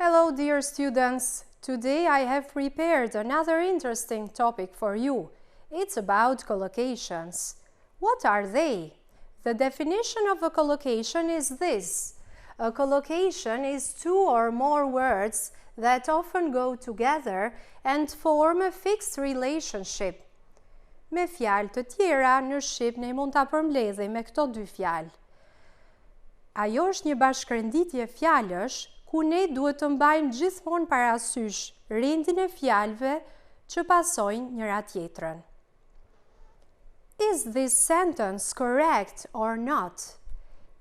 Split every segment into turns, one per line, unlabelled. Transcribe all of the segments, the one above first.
Hello dear students, today I have prepared another interesting topic for you. It's about collocations. What are they? The definition of a collocation is this. A collocation is two or more words that often go together and form a fixed relationship. Me fjalë të tjera në shqip ne mund ta përmbledhim me këto dy fjalë. Ajo është një bashkërenditje fjalësh ku ne duhet të mbajmë gjithmonë parasysh rendin e fjalëve që pasojnë njëra tjetrën. Is this sentence correct or not?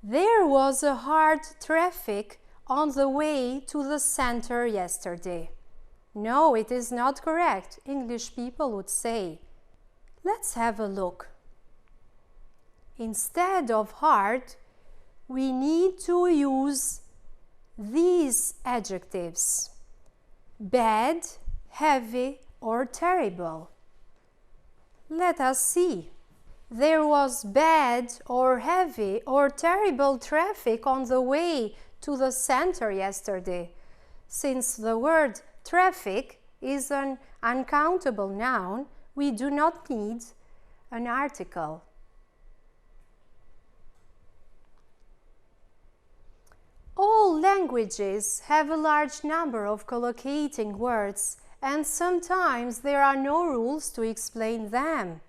There was a hard traffic on the way to the center yesterday. No, it is not correct, English people would say. Let's have a look. Instead of hard, we need to use these adjectives: bad, heavy, or terrible. Let us see. There was bad or heavy or terrible traffic on the way to the center yesterday. Since the word traffic is an uncountable noun, we do not need an article. All languages have a large number of collocating words, and sometimes there are no rules to explain them.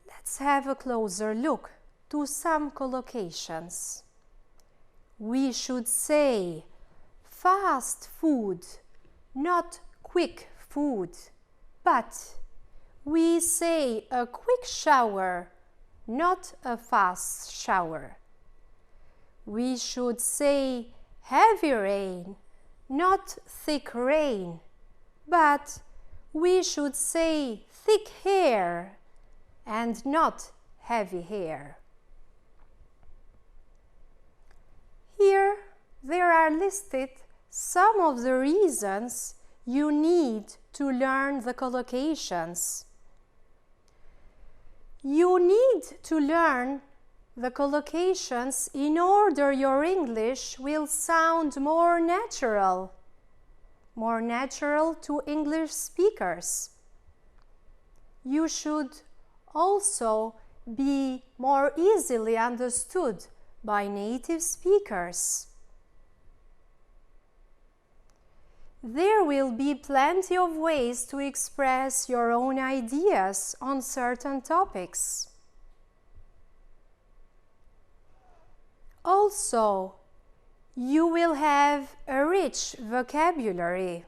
Let's have a closer look to some collocations. We should say fast food, not quick food, but we say a quick shower, not a fast shower. We should say heavy rain, not thick rain, but we should say thick hair and not heavy hair. Here there are listed some of the reasons you need to learn the collocations. You need to learn the collocations in order your English will sound more natural to English speakers. You should also be more easily understood by native speakers. There will be plenty of ways to express your own ideas on certain topics. Also, you will have a rich vocabulary,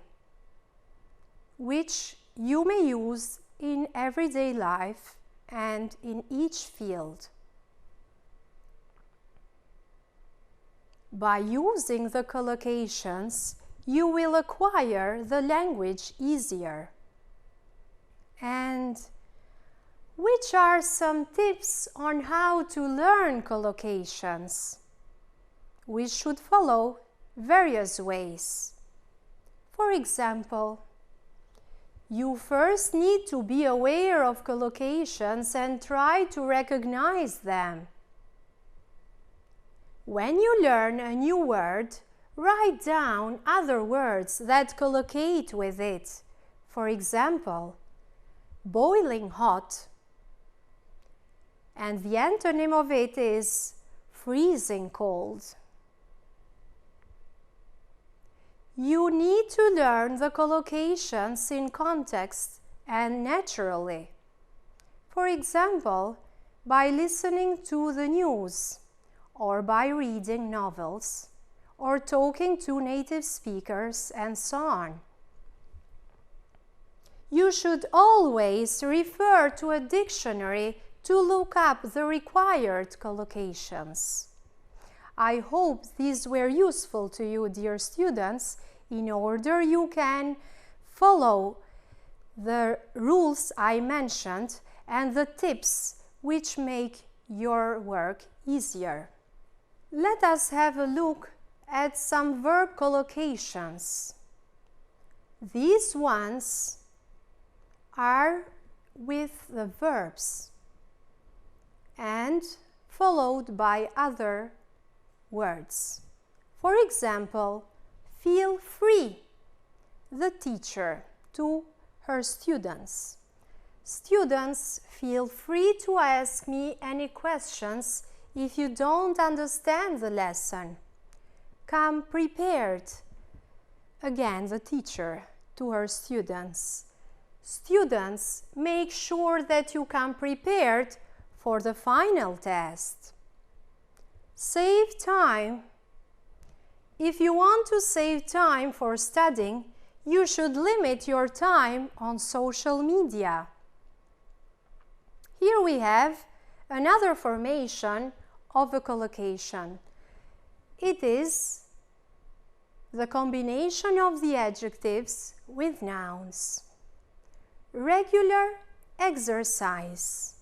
which you may use in everyday life and in each field. By using the collocations, you will acquire the language easier. And which are some tips on how to learn collocations? We should follow various ways. For example, you first need to be aware of collocations and try to recognize them. When you learn a new word, write down other words that collocate with it. For example, boiling hot, and the antonym of it is freezing cold. You need to learn the collocations in context and naturally. For example, by listening to the news, or by reading novels, or talking to native speakers, and so on. You should always refer to a dictionary to look up the required collocations. I hope these were useful to you, dear students, in order you can follow the rules I mentioned and the tips which make your work easier. Let us have a look at some verb collocations. These ones are with the verbs and followed by other words. For example, feel free, the teacher to her students. Students, feel free to ask me any questions if you don't understand the lesson. Come prepared. Again, the teacher to her students. Students, make sure that you come prepared for the final test. Save time. If you want to save time for studying, you should limit your time on social media. Here we have another formation of a collocation. It is the combination of the adjectives with nouns. Regular exercise.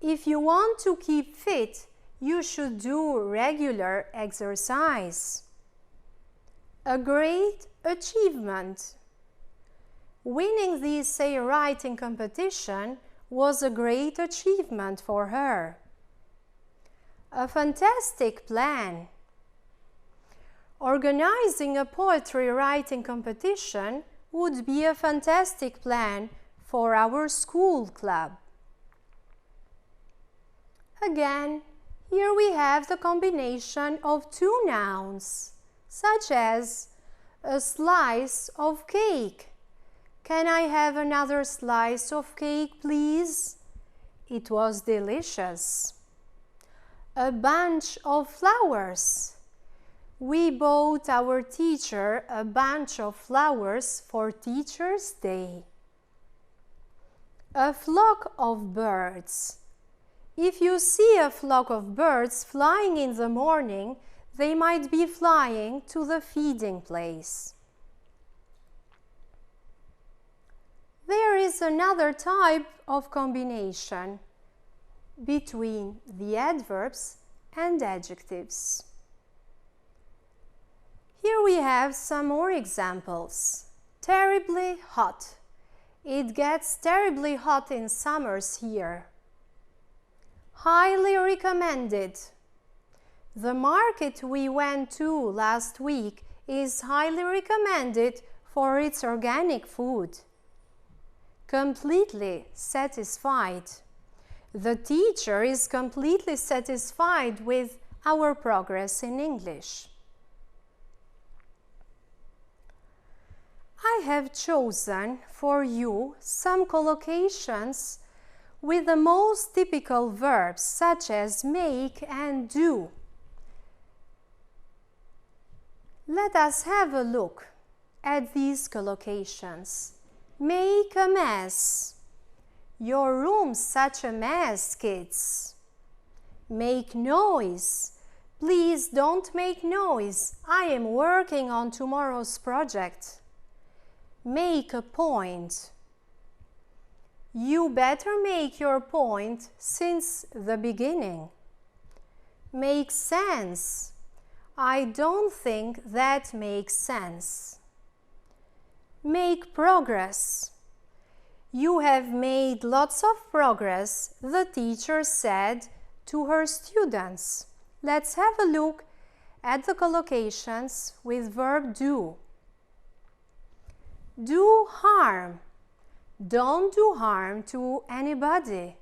If you want to keep fit, you should do regular exercise. A great achievement. Winning the essay writing competition was a great achievement for her. A fantastic plan. Organizing a poetry writing competition would be a fantastic plan for our school club. Again, here we have the combination of two nouns, such as a slice of cake. Can I have another slice of cake, please? It was delicious. A bunch of flowers. We bought our teacher a bunch of flowers for Teacher's Day. A flock of birds. If you see a flock of birds flying in the morning, they might be flying to the feeding place. There is another type of combination between the adverbs and adjectives. Here we have some more examples. Terribly hot. It gets terribly hot in summers here. Highly recommended. The market we went to last week is highly recommended for its organic food. Completely satisfied. The teacher is completely satisfied with our progress in English. I have chosen for you some collocations with the most typical verbs such as make and do. Let us have a look at these collocations. Make a mess. Your room's such a mess, kids. Make noise. Please don't make noise. I am working on tomorrow's project. Make a point. You better make your point since the beginning. Make sense. I don't think that makes sense. Make progress. You have made lots of progress, the teacher said to her students. Let's have a look at the collocations with verb do. Do harm. Don't do harm to anybody.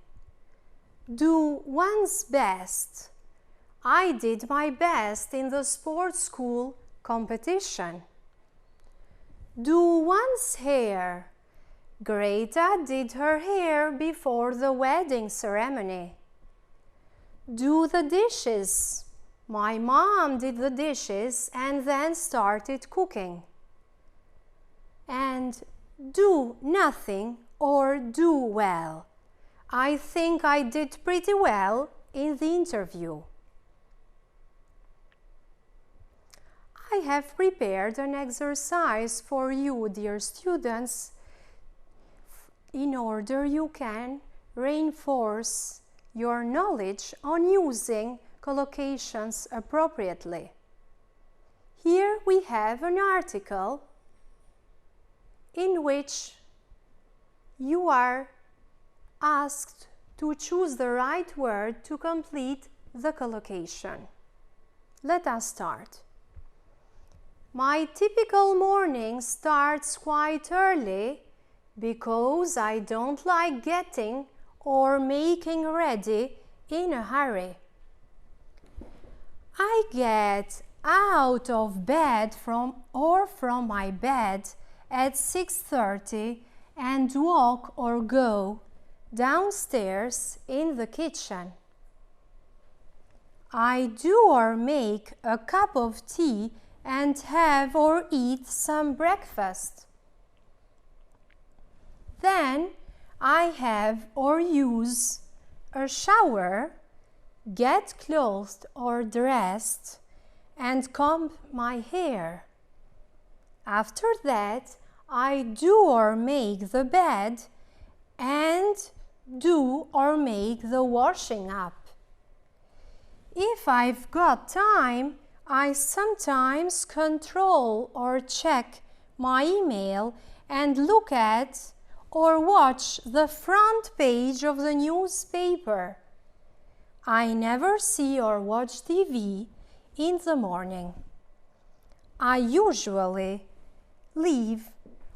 Do one's best. I did my best in the sports school competition. Do one's hair. Greta did her hair before the wedding ceremony. Do the dishes. My mom did the dishes and then started cooking. And do nothing or do well. I think I did pretty well in the interview. I have prepared an exercise for you, dear students, in order you can reinforce your knowledge on using collocations appropriately. Here we have an article in which you are asked to choose the right word to complete the collocation. Let us start. My typical morning starts quite early because I don't like getting or making ready in a hurry. I get out of bed from my bed at 6:30 and walk or go downstairs in the kitchen. I do or make a cup of tea and have or eat some breakfast. Then I have or use a shower, get clothed or dressed, and comb my hair. After that, I do or make the bed and do or make the washing up. If I've got time, I sometimes control or check my email and look at or watch the front page of the newspaper. I never see or watch TV in the morning. I usually leave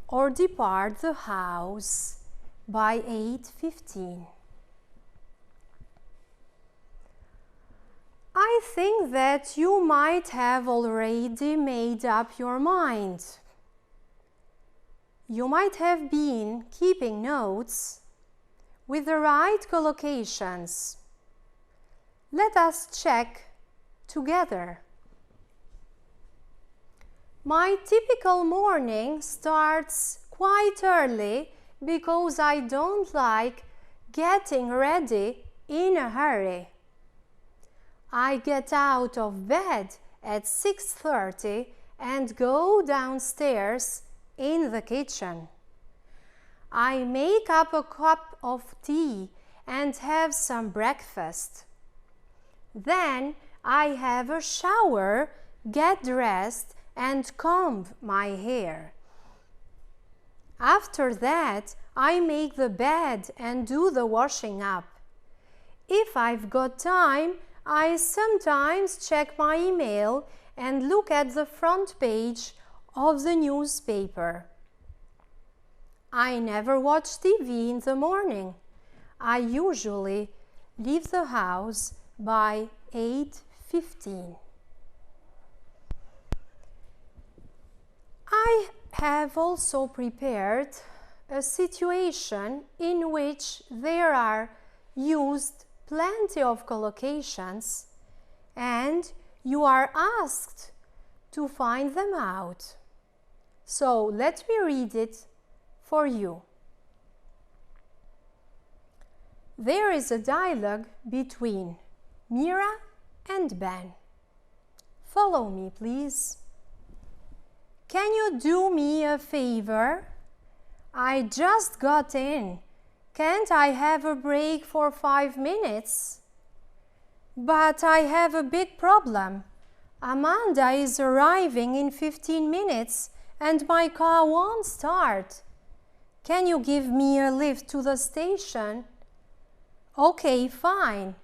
or depart the house by 8:15. I think that you might have already made up your mind. You might have been keeping notes with the right collocations. Let us check together. My typical morning starts quite early because I don't like getting ready in a hurry. I get out of bed at 6:30 and go downstairs in the kitchen. I make up a cup of tea and have some breakfast. Then I have a shower, get dressed, and comb my hair. After that, I make the bed and do the washing up. If I've got time, I sometimes check my email and look at the front page of the newspaper. I never watch TV in the morning. I usually leave the house by 8:15. I have also prepared a situation in which there are used plenty of collocations and you are asked to find them out. So let me read it for you. There is a dialogue between Mira and Ben. Follow me, please. Can you do me a favor? I just got in. Can't I have a break for 5 minutes? But I have a big problem. Amanda is arriving in 15 minutes and my car won't start. Can you give me a lift to the station? Okay, fine.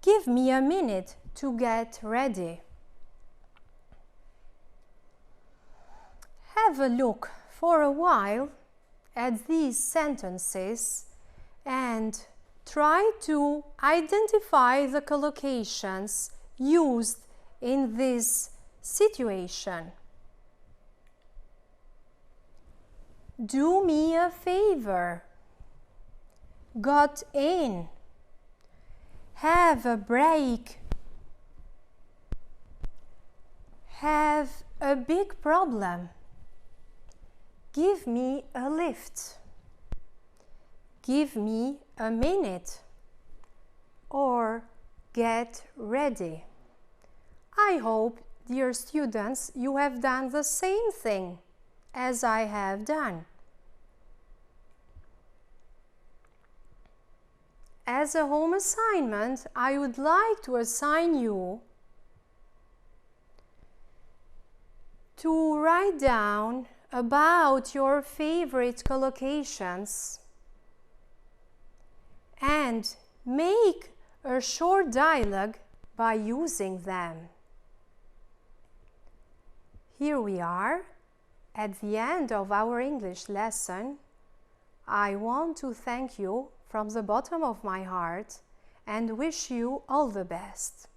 Give me a minute to get ready. Have a look for a while at these sentences and try to identify the collocations used in this situation. Do me a favor. Got in. Have a break. Have a big problem. Give me a lift. Give me a minute. Or get ready. I hope, dear students, you have done the same thing as I have done. As a home assignment, I would like to assign you to write down about your favorite collocations and make a short dialogue by using them. Here we are at the end of our English lesson. I want to thank you from the bottom of my heart and wish you all the best.